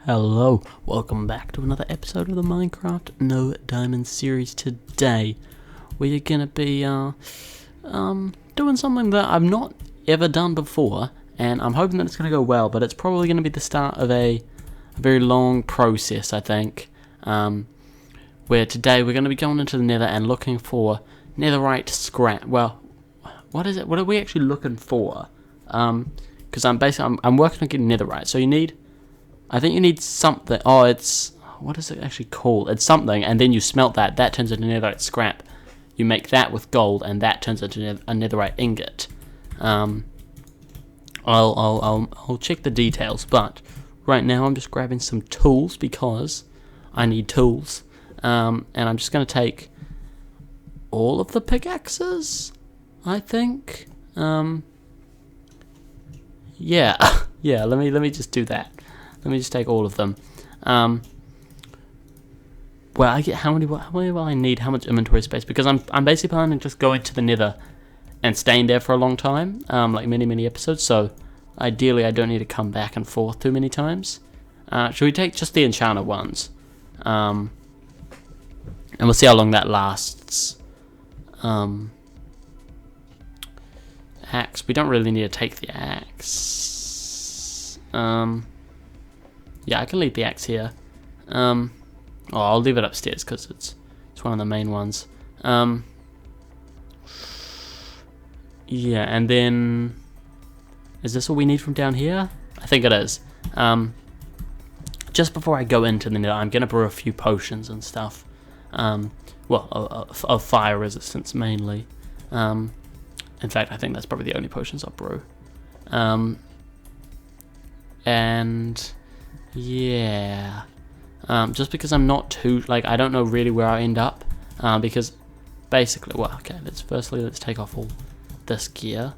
Hello, welcome back to another episode of the Minecraft No Diamond series. Today we are gonna be doing something that I've not ever done before, and I'm hoping that it's gonna go well, but it's probably gonna be the start of a very long process, I think, where today we're gonna be going into the nether and looking for netherite scrap. Well, what is it? What are we actually looking for? Because I'm working on getting netherite, so I think you need something. Oh, what is it actually called? It's something, and then you smelt that. That turns into netherite scrap. You make that with gold, and that turns into a netherite ingot. I'll check the details, but right now I'm just grabbing some tools because I need tools. And I'm just gonna take all of the pickaxes, I think. Yeah, yeah. Let me just do that. Let me just take all of them. Well, I get how many will I need? How much inventory space? Because I'm basically planning on just going to the nether and staying there for a long time, like many episodes. So ideally, I don't need to come back and forth too many times. Should we take just the enchanter ones? And we'll see how long that lasts. Axe. We don't really need to take the axe. Yeah, I can leave the axe here. I'll leave it upstairs because it's one of the main ones. Yeah, and then is this all we need from down here? I think it is. Just before I go into the nether, I'm gonna brew a few potions and stuff. Of fire resistance mainly. In fact, I think that's probably the only potions I'll brew. And yeah, just because I'm not too, I don't know really where I end up, because basically, well, okay, let's take off all this gear.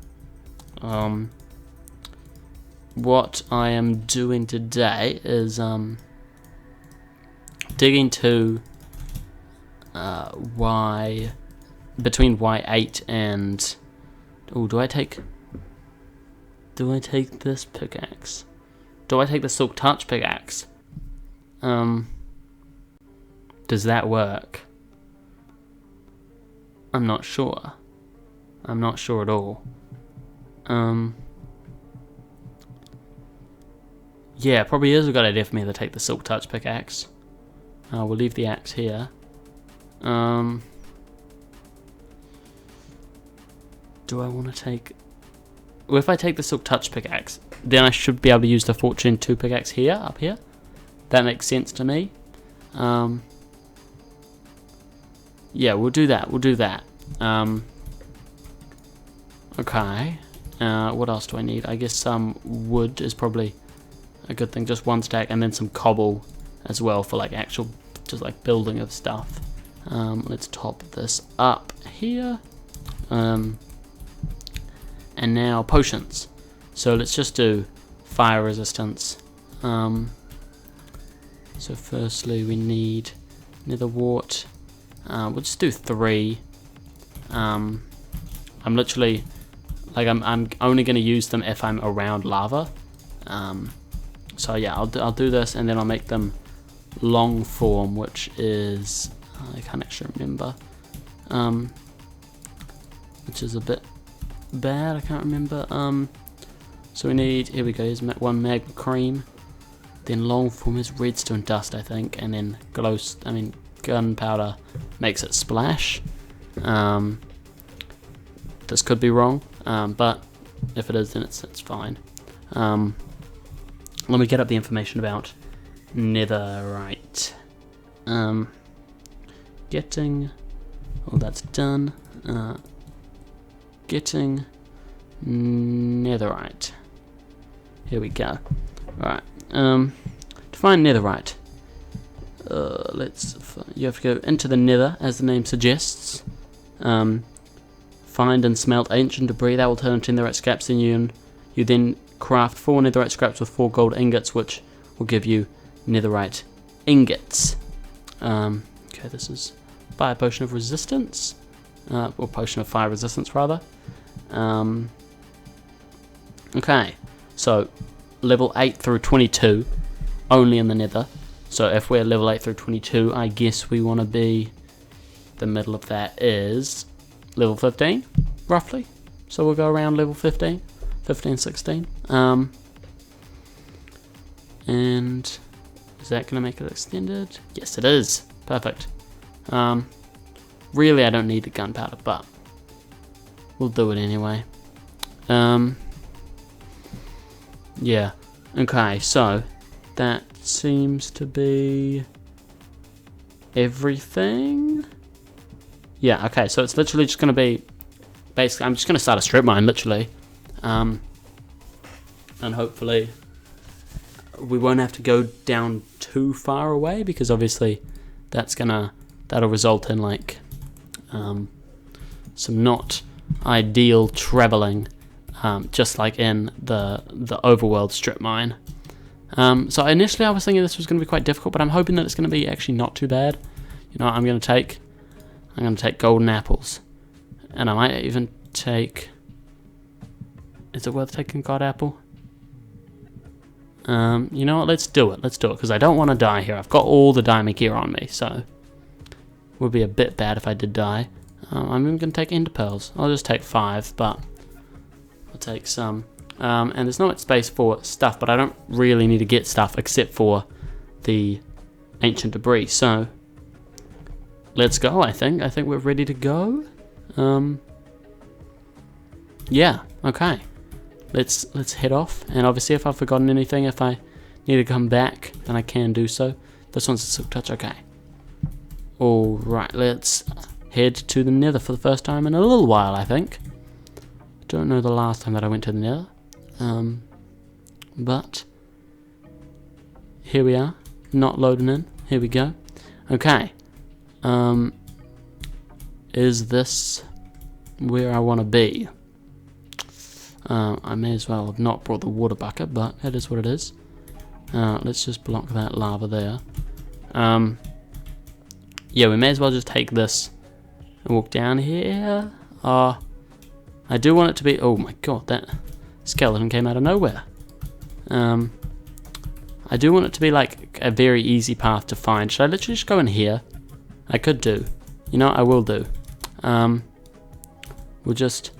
What I am doing today is digging to between Y8 and do I take this pickaxe? Do I take the silk touch pickaxe? Does that work? I'm not sure. I'm not sure at all. Yeah, probably is a good idea for me to take the silk touch pickaxe. We'll leave the axe here. Do I want to take... Well, if I take the silk touch pickaxe, then I should be able to use the fortune 2 pickaxe here, up here. That makes sense to me. Yeah, we'll do that. Okay. What else do I need? I guess some wood is probably a good thing. Just one stack, and then some cobble as well for actual, just building of stuff. Let's top this up here. And now potions. So let's just do fire resistance. So firstly we need nether wart. We'll just do 3. I'm literally I'm only going to use them if I'm around lava. So yeah, I'll do this, and then I'll make them long form, which is I can't actually remember. Which is a bit bad. I can't remember. So we need, here we go, here's one magma cream, then long form is redstone dust, I think, and then gunpowder makes it splash. This could be wrong, but if it is, then it's fine. Let me get up the information about netherite. Getting, that's done. Getting netherite. Here we go. Alright. To find netherite, you have to go into the nether, as the name suggests. Find and smelt ancient debris that will turn into netherite scraps, and you then craft 4 netherite scraps with 4 gold ingots, which will give you netherite ingots. Okay, this is fire potion of resistance, or potion of fire resistance rather. Okay, so level 8 through 22 only in the nether. So if we're level 8 through 22, I guess we want to be, the middle of that is level 15, roughly. So we'll go around level 15, 16. And is that going to make it extended? Yes, it is. Perfect. Really, I don't need the gunpowder, but we'll do it anyway. Yeah. Okay, so that seems to be everything. Yeah, okay, so it's literally just going to be, basically, I'm just going to start a strip mine, literally. And hopefully we won't have to go down too far away, because obviously that'll result in like some not ideal traveling, just like in the overworld strip mine. So initially I was thinking this was going to be quite difficult, but I'm hoping that it's going to be actually not too bad. You know what I'm going to take? I'm going to take golden apples, and I might even take, is it worth taking god apple? You know what, let's do it, because I don't want to die here. I've got all the diamond gear on me, so it would be a bit bad if I did die. I'm even going to take ender pearls. I'll just take 5, but I'll take some. And there's not much space for stuff, but I don't really need to get stuff except for the ancient debris, so let's go. I think we're ready to go. Yeah, okay. Let's head off, and obviously if I've forgotten anything, if I need to come back, then I can do so. This one's a silk touch, okay. Alright, let's head to the nether for the first time in a little while, I think. Don't know the last time that I went to the nether. But here we are, not loading in. Here we go. Okay. Is this where I want to be? I may as well have not brought the water bucket, but it is what it is. Let's just block that lava there. Yeah, we may as well just take this and walk down here. I do want it to be, oh my god, that skeleton came out of nowhere. I do want it to be like a very easy path to find. Should I literally just go in here? I could do. You know what, I will do. We'll just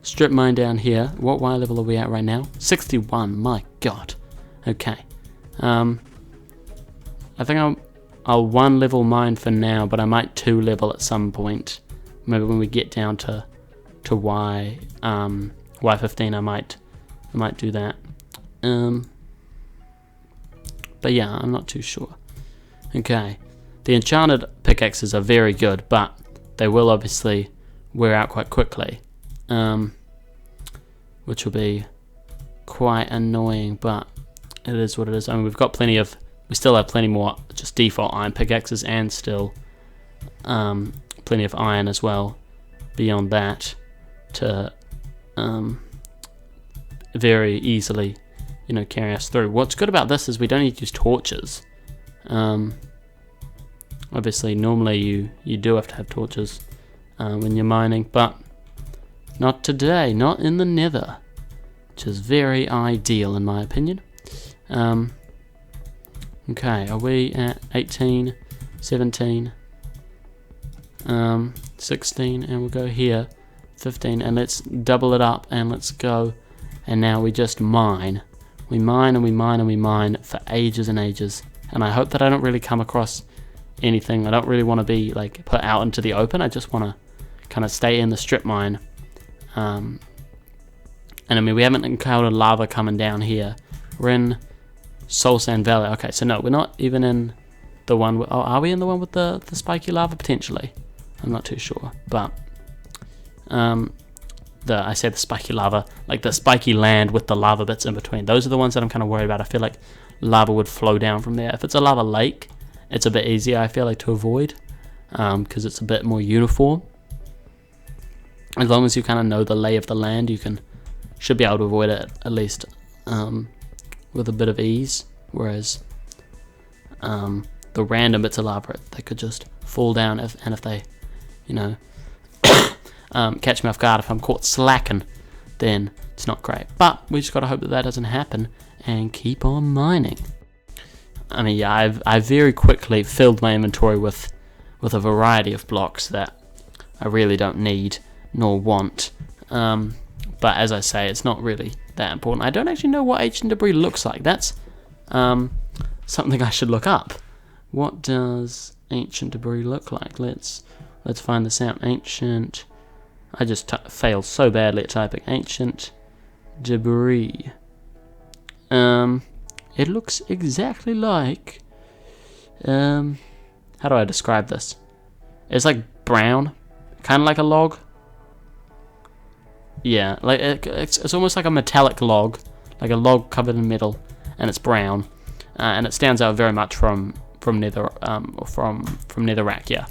strip mine down here. What Y level are we at right now? 61, my god. Okay. I think I'll 1 level mine for now, but I might 2 level at some point. Maybe when we get down to Y, Y15, I might do that. But yeah, I'm not too sure. Okay. The enchanted pickaxes are very good, but they will obviously wear out quite quickly. Which will be quite annoying, but it is what it is. I mean, we still have plenty more just default iron pickaxes, and still plenty of iron as well beyond that to very easily, you know, carry us through. What's good about this is we don't need to use torches. Obviously normally you do have to have torches when you're mining, but not today, not in the nether, which is very ideal in my opinion. Okay, are we at 18, 17, 16, and we'll go here, 15, and let's double it up, and let's go, and now we just mine. We mine and we mine and we mine for ages and ages, and I hope that I don't really come across anything. I don't really want to be like put out into the open. I just want to kind of stay in the strip mine. And I mean, we haven't encountered lava coming down here. We're in Soul Sand Valley. Okay, so no, we're not even in the one with, oh, are we in the one with the spiky lava? Potentially. I'm not too sure, but I say the spiky lava, like the spiky land with the lava bits in between. Those are the ones that I'm kind of worried about. I feel like lava would flow down from there. If it's a lava lake, it's a bit easier, I feel like, to avoid, because it's a bit more uniform. As long as you kind of know the lay of the land, you should be able to avoid it at least with a bit of ease. Whereas the random bits of lava, they could just fall down, if they, you know, catch me off guard. If I'm caught slacking, then it's not great. But we just got to hope that that doesn't happen and keep on mining. I mean, yeah, I very quickly filled my inventory with a variety of blocks that I really don't need nor want. But as I say, it's not really that important. I don't actually know what ancient debris looks like. That's something I should look up. What does ancient debris look like? Let's find this out. Ancient. I just failed so badly at typing ancient debris. It looks exactly like. How do I describe this? It's like brown, kind of like a log. Yeah, like it's almost like a metallic log, like a log covered in metal, and it's brown, and it stands out very much from netherrack. Yeah,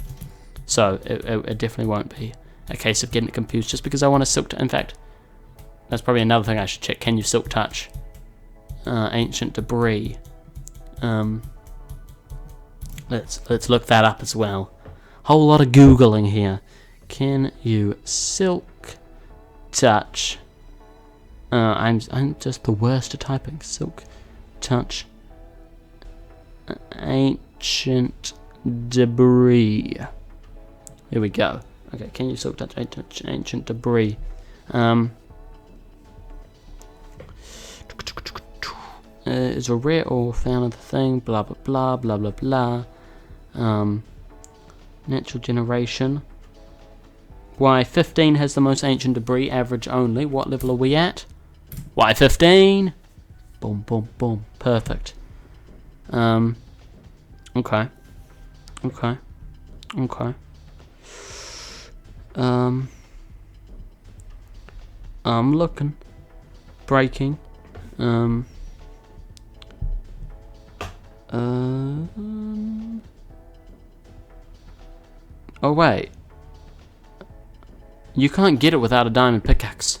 so it definitely won't be a case of getting it confused just because I want to silk. In fact, that's probably another thing I should check. Can you silk touch ancient debris? Let's look that up as well. Whole lot of googling here. Can you silk touch? I'm just the worst at typing. Silk touch ancient debris. Here we go. Okay, can you silk touch ancient debris? Is a rare or found in the thing, blah blah blah blah blah blah. Natural generation. Y15 has the most ancient debris, average only. What level are we at? Y15. Boom boom boom. Perfect. Okay. Okay. Okay. I'm looking. Breaking. Oh wait. You can't get it without a diamond pickaxe.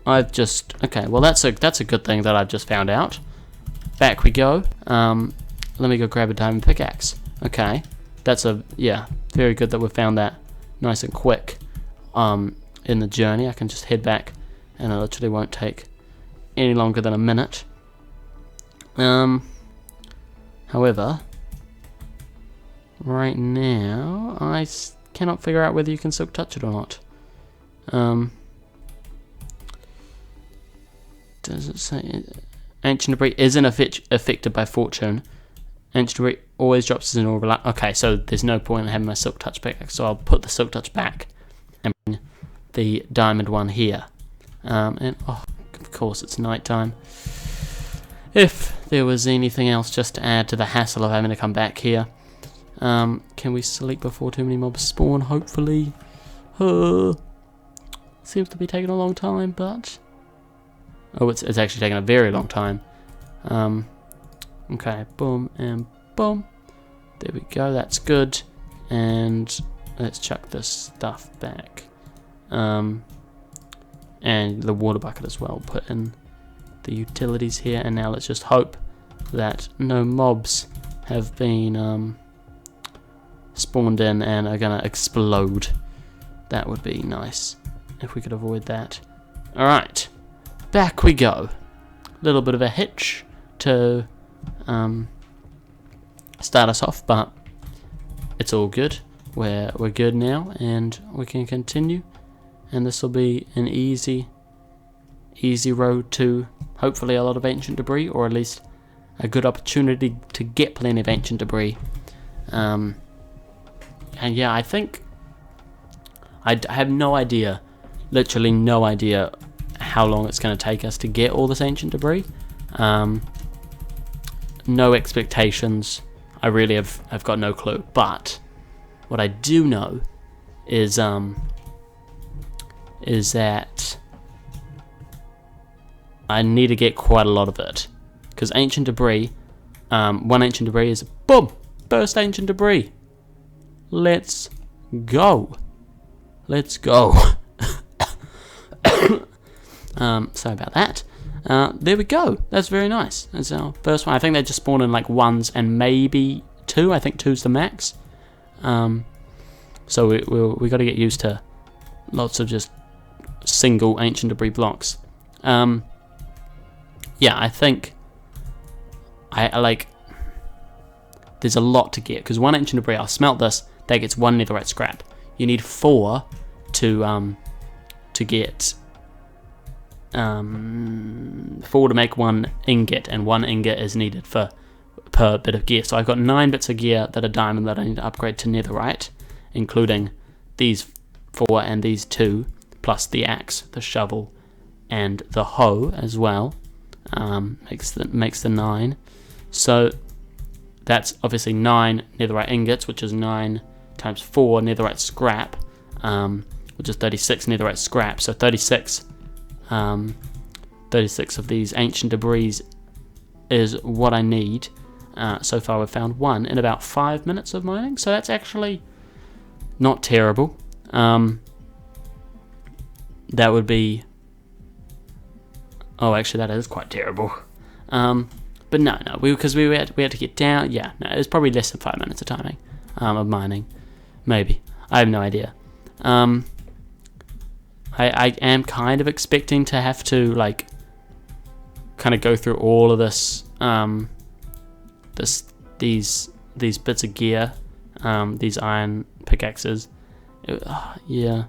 Okay, well that's a good thing that I've just found out. Back we go. Let me go grab a diamond pickaxe. Okay. Yeah, very good that we found that nice and quick in the journey. I can just head back and it literally won't take any longer than a minute. However, right now I cannot figure out whether you can silk touch it or not. Does it say ancient debris isn't affected by fortune? Ancient debris always drops as an overlap. Okay, so there's no point in having my silk touch back. So I'll put the silk touch back and bring the diamond one here. And of course it's nighttime. If there was anything else just to add to the hassle of having to come back here. Can we sleep before too many mobs spawn? Hopefully. Seems to be taking a long time, but oh, it's actually taking a very long time. Okay, boom and boom. There we go. That's good. And let's chuck this stuff back. And the water bucket as well. Put in the utilities here, and now let's just hope that no mobs have been spawned in and are gonna explode. That would be nice if we could avoid that. Alright, back we go. Little bit of a hitch to start us off, but it's all good. We're good now and we can continue, and this will be an easy road to hopefully a lot of ancient debris, or at least a good opportunity to get plenty of ancient debris. And yeah, I think I have no idea, literally no idea how long it's going to take us to get all this ancient debris. No expectations. I really have got no clue. But what I do know is that I need to get quite a lot of it, because ancient debris, one ancient debris is boom, burst ancient debris. Let's go. Let's go. Sorry about that. There we go. That's very nice. That's our first one. I think they just spawn in like ones and maybe two. I think two's the max. So we got to get used to lots of just single ancient debris blocks. Yeah, I think I like, there's a lot to get, because 1 ancient debris, I'll smelt this, that gets 1 netherite scrap. You need 4 to get 4 to make 1 ingot, and 1 ingot is needed per bit of gear. So I've got 9 bits of gear that are diamond that I need to upgrade to netherite, including these 4 and these 2, plus the axe, the shovel, and the hoe as well. Makes the 9. So that's obviously 9 netherite ingots, which is 9 times 4 netherite scrap, which is 36 netherite scrap. So 36 of these ancient debris is what I need. So far we've found 1 in about 5 minutes of mining, so that's actually not terrible. That would be, oh, actually that is quite terrible. But no, because we had to get down. Yeah, no, it was probably less than 5 minutes of timing of mining, maybe. I have no idea. I am kind of expecting to have to like kind of go through all of this, these bits of gear, these iron pickaxes. Yeah,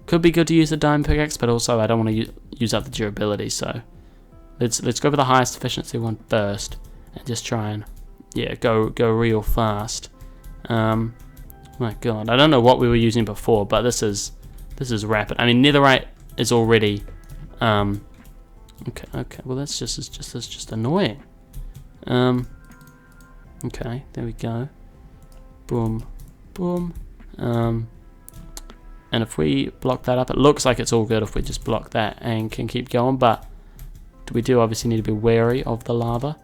could be good to use the diamond pickaxe, but also I don't want to use up the durability. So let's go for the highest efficiency one first, and just try and go real fast. My God, I don't know what we were using before, but this is rapid. I mean, netherite is already okay. Well, that's just annoying. Okay, there we go. Boom, boom. And if we block that up, it looks like it's all good if we just block that and can keep going. But we do obviously need to be wary of the lava.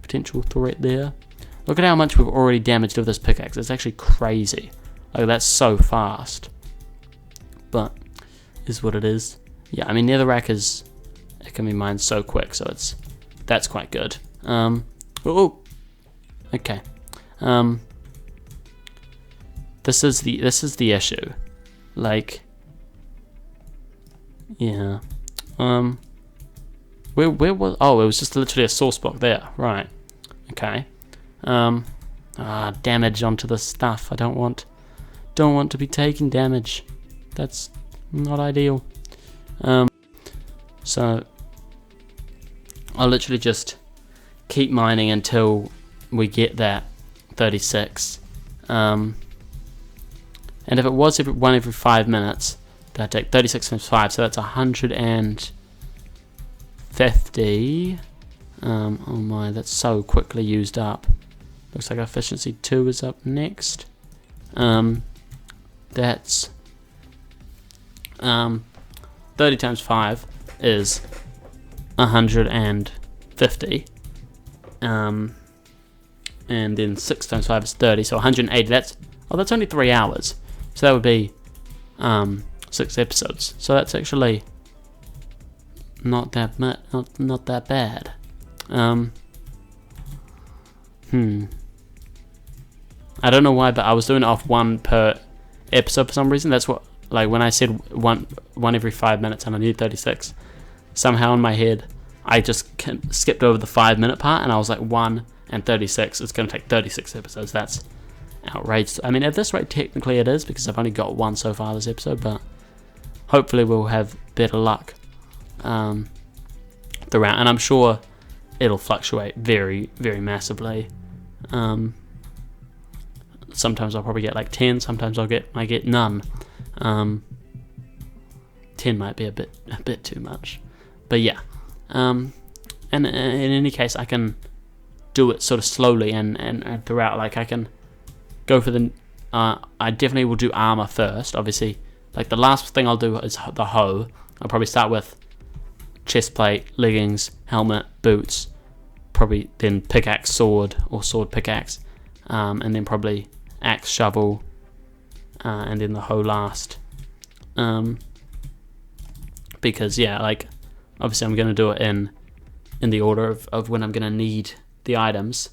Potential threat there. Look at how much we've already damaged with this pickaxe. It's actually crazy. Like, that's so fast. But is what it is. Yeah, I mean, netherrack it can be mined so quick, so that's quite good. Okay. This is the issue. Like, yeah. Where was? Oh, it was just literally a source block there. Right. Okay. Damage onto the stuff. I don't want to be taking damage. That's not ideal. So I'll literally just keep mining until we get that 36. And if it was every 5 minutes, that'd take 36 times 5, so that's 150. Oh my, that's so quickly used up. Looks like efficiency 2 is up next. That's 30 times 5 is 150. And then 6 times 5 is 30, so 180. That's only 3 hours. So that would be 6 episodes. So that's actually not that bad. I don't know why, but I was doing it off 1 per episode for some reason. That's what, like, when I said one every 5 minutes and I need 36, somehow in my head I just skipped over the 5 minute part, and I was like 1 and 36. It's going to take 36 episodes. That's outrageous. I mean, at this rate, technically it is, because I've only got 1 so far this episode, but hopefully we'll have better luck throughout, and I'm sure it'll fluctuate very, very massively. Sometimes I'll probably get like 10, sometimes I get none. 10 might be a bit too much, but yeah. And in any case, I can do it sort of slowly and throughout. Like, I can go for the I definitely will do armor first, obviously. Like, the last thing I'll do is the hoe. I'll probably start with chest plate, leggings, helmet, boots, probably then pickaxe, sword, or sword pickaxe, and then probably axe, shovel, and then the hoe last. Because yeah, like, obviously I'm going to do it in the order of when I'm going to need the items.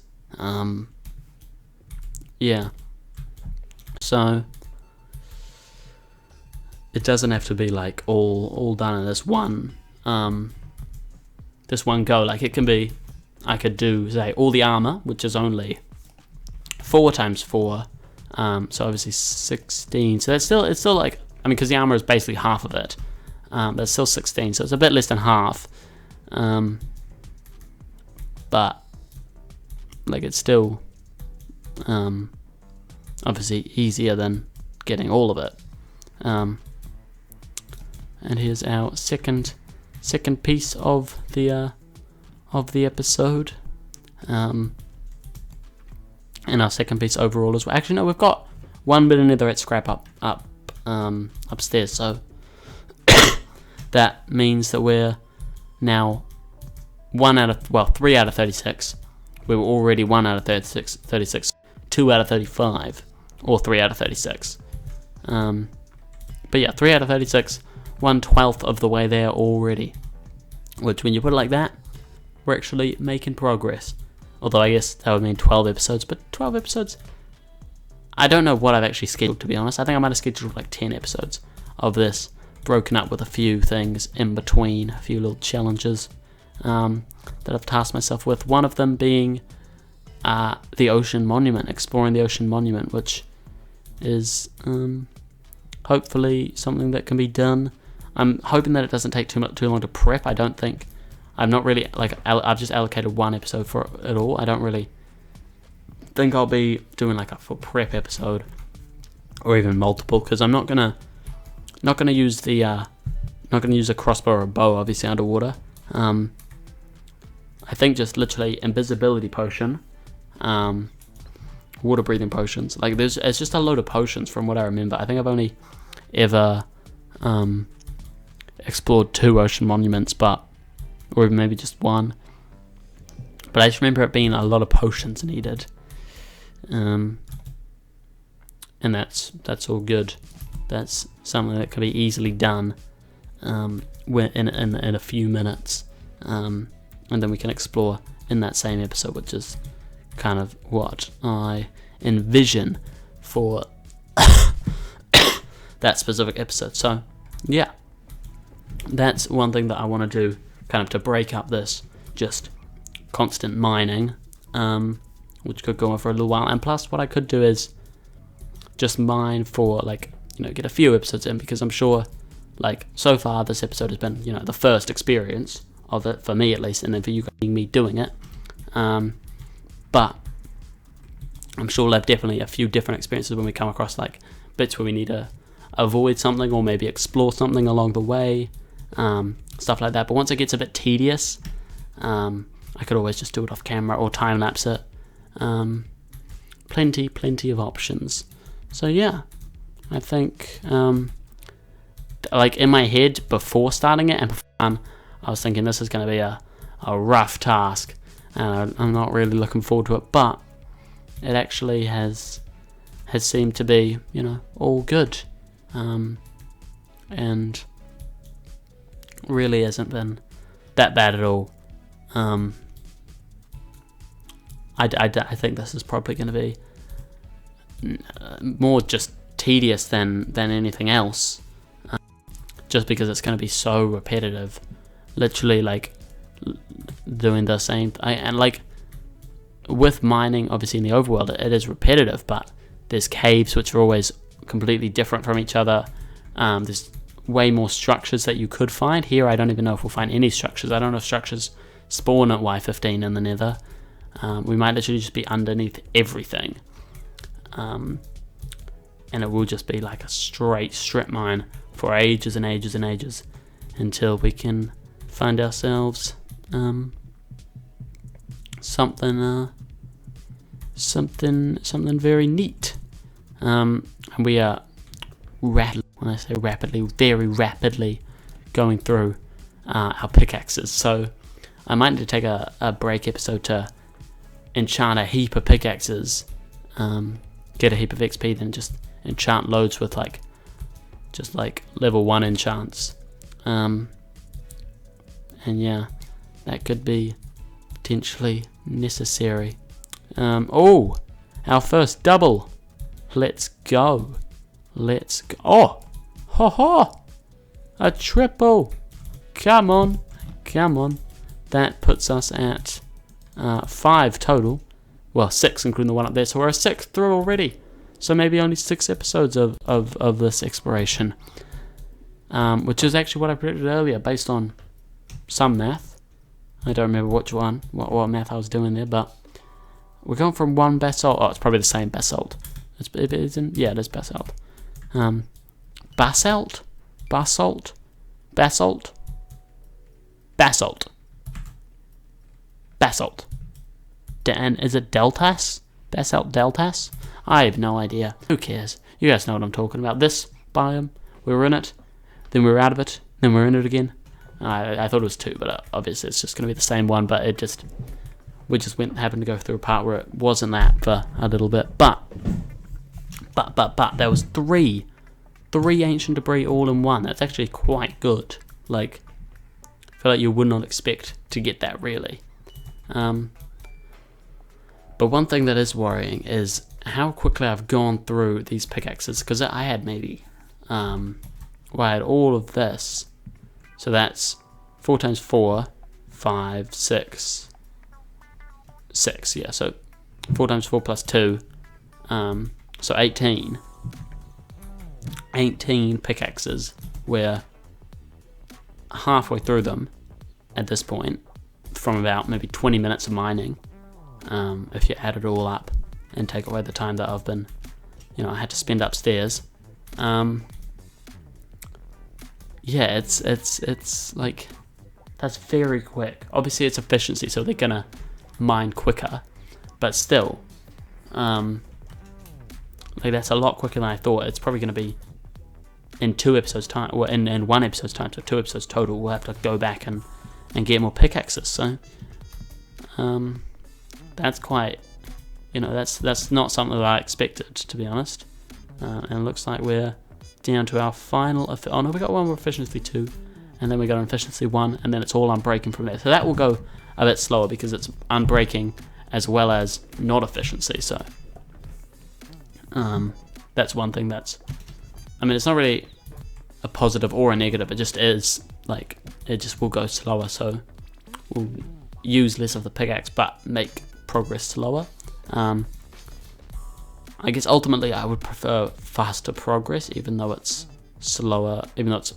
Yeah. So it doesn't have to be like all done in this one go. Like, it can be I could do, say, all the armor, which is only 4 times 4, so obviously 16. So it's still like, I mean, because the armor is basically half of it. That's still 16, so it's a bit less than half. But like, it's still obviously easier than getting all of it. And here's our second piece of the episode, and our second piece overall as well. Actually, no, we've got 1 bit of netherite scrap upstairs, so that means that we're now 3 out of 36. We were already 1 out of 36, 2 out of 35, or 3 out of 36. But yeah, 3 out of 36, 1/12 of the way there already. Which, when you put it like that, we're actually making progress. Although I guess that would mean 12 episodes, but 12 episodes, I don't know what I've actually scheduled, to be honest. I think I might have scheduled like 10 episodes of this, broken up with a few things in between, a few little challenges that I've tasked myself with. One of them being the Ocean Monument, exploring the Ocean Monument, which is hopefully something that can be done. I'm hoping that it doesn't take too long to prep. I'm not really, like, I've just allocated 1 episode for it all. I don't really think I'll be doing like a full prep episode, or even multiple, because I'm not gonna use a crossbow or a bow, obviously, underwater. I think just literally invisibility potion, water breathing potions. Like, it's just a load of potions from what I remember. I think I've only ever explored 2 ocean monuments, or maybe just 1. But I just remember it being a lot of potions needed, and that's all good. That's something that can be easily done in a few minutes, and then we can explore in that same episode, which is kind of what I envision for that specific episode. So yeah, that's one thing that I want to do, kind of to break up this just constant mining, which could go on for a little while. And plus, what I could do is just mine for, like, get a few episodes in, because I'm sure, like, so far this episode has been, the first experience of it, for me at least, and then for you guys, me doing it. But I'm sure we'll have definitely a few different experiences when we come across, like, bits where we need to avoid something, or maybe explore something along the way, stuff like that. But once it gets a bit tedious, I could always just do it off camera or time lapse it. Plenty of options. So yeah, I think like, in my head before starting it and before I was thinking this is going to be a rough task, and I'm not really looking forward to it, but it actually has seemed to be, all good, and really hasn't been that bad at all. I think this is probably going to be more just tedious than anything else, just because it's going to be so repetitive, literally, like, doing the same and like, with mining, obviously, in the overworld, it is repetitive, but there's caves which are always completely different from each other. There's way more structures that you could find. Here, I don't even know if we'll find any structures. I don't know if structures spawn at Y15 in the nether. We might literally just be underneath everything, and it will just be like a straight strip mine for ages and ages and ages, until we can find ourselves something very neat. And we are when I say rapidly, very rapidly going through our pickaxes. So I might need to take a break episode to enchant a heap of pickaxes, get a heap of XP, then just enchant loads with just level 1 enchants. And yeah, that could be potentially necessary. Oh, our first double. Let's go. Oh, ha ha, a triple. Come on. That puts us at 5 total. Well, 6 including the one up there, so we're a 6th through already. So maybe only 6 episodes of this exploration. Which is actually what I predicted earlier, based on some math. I don't remember which one, what math I was doing there, but we're going from 1 basalt. Oh, it's probably the same basalt. It is basalt. Basalt? Basalt? Basalt? Basalt. Basalt. And is it deltas? Basalt deltas? I have no idea. Who cares? You guys know what I'm talking about. This biome, we were in it, then we were out of it, then we were in it again. I thought it was 2, but obviously it's just going to be the same one, but we just happened to go through a part where it wasn't that for a little bit. But there was 3 ancient debris all in one. That's actually quite good. Like, I feel like you would not expect to get that, really. But one thing that is worrying is how quickly I've gone through these pickaxes, because I had maybe, I had all of this, so that's 4 times 4, 5, 6, yeah, so 4 times 4 plus 2, so 18 pickaxes. We're halfway through them at this point, from about maybe 20 minutes of mining, if you add it all up and take away the time that I've been, I had to spend upstairs. Yeah, it's like, that's very quick. Obviously it's efficiency, so they're gonna mine quicker, but still, like, that's a lot quicker than I thought. It's probably gonna be in 2 episodes time, or in 1 episode's time, so 2 episodes total. We'll have to go back and get more pickaxes. So, that's quite, that's not something that I expected, to be honest. And it looks like we're down to our final. Oh no, we got one more efficiency 2, and then we got an efficiency 1, and then it's all unbreaking from there. So that will go a bit slower because it's unbreaking as well as not efficiency. So, that's one thing that's, it's not really a positive or a negative. It just is, like, it just will go slower. So we'll use less of the pickaxe, but make progress slower. I guess ultimately I would prefer faster progress, even though it's slower, even though it's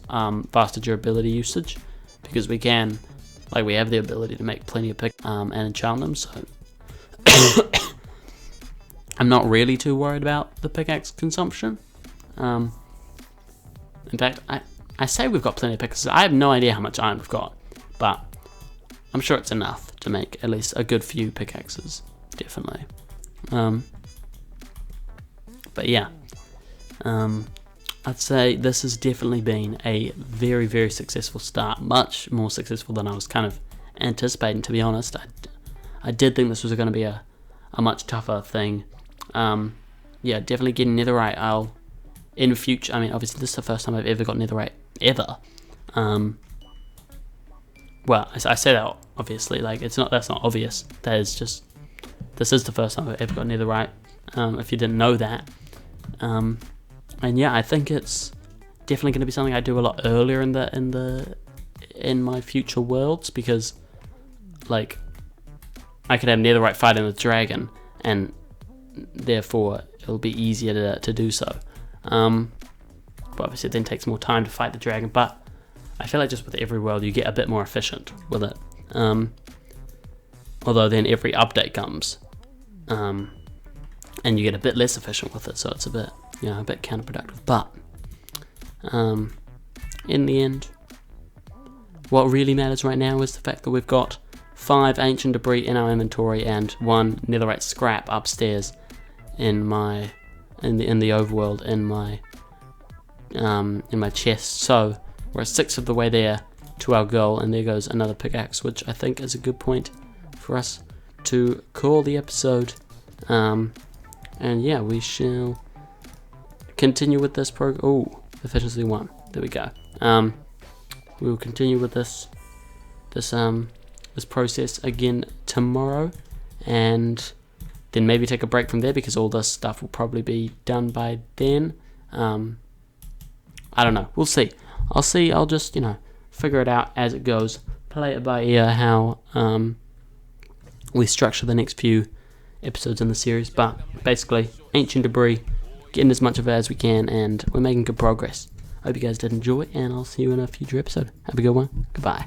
faster durability usage, because we can, like, we have the ability to make plenty of and enchant them, so I'm not really too worried about the pickaxe consumption. In fact, I say we've got plenty of pickaxes. I have no idea how much iron we've got, but I'm sure it's enough to make at least a good few pickaxes, definitely. But yeah, I'd say this has definitely been a very, very successful start. Much more successful than I was kind of anticipating, to be honest. I did think this was going to be a much tougher thing. Yeah, definitely getting netherite. In future, obviously this is the first time I've ever got netherite, ever. Well, I say that obviously, like, that's not obvious. This is the first time I've ever got netherite, if you didn't know that. And yeah, I think it's definitely going to be something I do a lot earlier in my future worlds, because, like, I could have netherite fighting the dragon, and therefore it'll be easier to do so. But obviously it then takes more time to fight the dragon, but I feel like just with every world you get a bit more efficient with it. Although then every update comes, and you get a bit less efficient with it, so it's a bit counterproductive. But in the end, what really matters right now is the fact that we've got 5 ancient debris in our inventory and 1 netherite scrap upstairs in the overworld in my chest. So we're 1/6 of the way there to our goal, and there goes another pickaxe, which I think is a good point for us to call the episode. And yeah, we shall continue with this program. Oh, efficiency 1. There we go. We will continue with this process again tomorrow, and then maybe take a break from there, because all this stuff will probably be done by then. I don't know. We'll see. I'll just, figure it out as it goes. Play it by ear how we structure the next few episodes in the series. But basically, ancient debris, getting as much of it as we can, and we're making good progress. Hope you guys did enjoy, and I'll see you in a future episode. Have a good one. Goodbye.